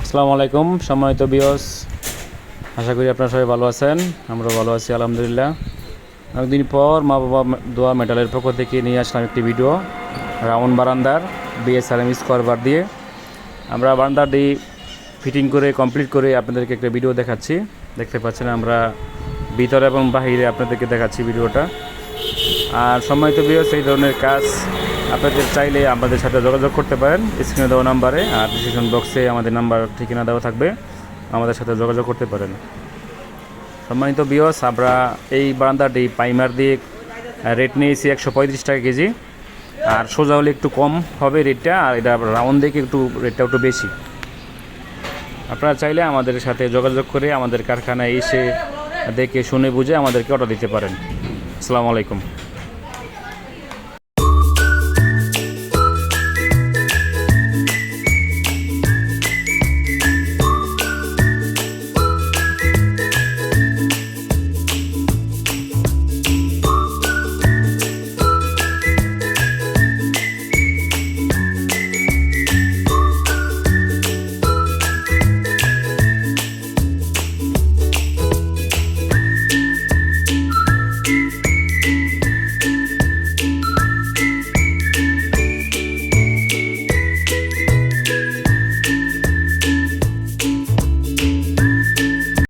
আসসালামু আলাইকুম সম্মানিত ভিউয়ার্স, আশা করি আপনারা সবাই ভালো আছেন। আমরা ভালো আছি আলহামদুলিল্লাহ। অনেকদিন পর মা বাবা দোয়া মেটালের পক্ষ থেকে নিয়ে আসলাম একটি ভিডিও রাউন্ড বারান্দার বিএসআরএম স্কোয়ার বার দিয়ে আমরা বারান্দাটি ফিটিং করে কমপ্লিট করে আপনাদেরকে একটা ভিডিও দেখাচ্ছি। দেখতে পাচ্ছেন আমরা ভিতরে এবং বাহিরে আপনাদেরকে দেখাচ্ছি ভিডিওটা। আর সম্মানিত ভিউয়ার্স, এই ধরনের কাজ আপনাদের চাইলে আমাদের সাথে যোগাযোগ করতে পারেন স্ক্রিনে দেওয়া নাম্বারে, আর ডিসক্রিপশন বক্সে আমাদের নাম্বার ঠিকানা দেওয়া থাকবে, আমাদের সাথে যোগাযোগ করতে পারেন। সম্মানিত ভিউয়ার্স, আমরা এই বারান্দাটি পাইমার দিয়ে রেট নিয়েছি 135 টাকা কেজি, আর সোজা হলে একটু কম হবে রেটটা, আর এটা রাউন্ড দেখে একটু রেটটা একটু বেশি। আপনারা চাইলে আমাদের সাথে যোগাযোগ করে আমাদের কারখানায় এসে দেখে শুনে বুঝে আমাদেরকে অর্ডার দিতে পারেন। আসসালামু আলাইকুম।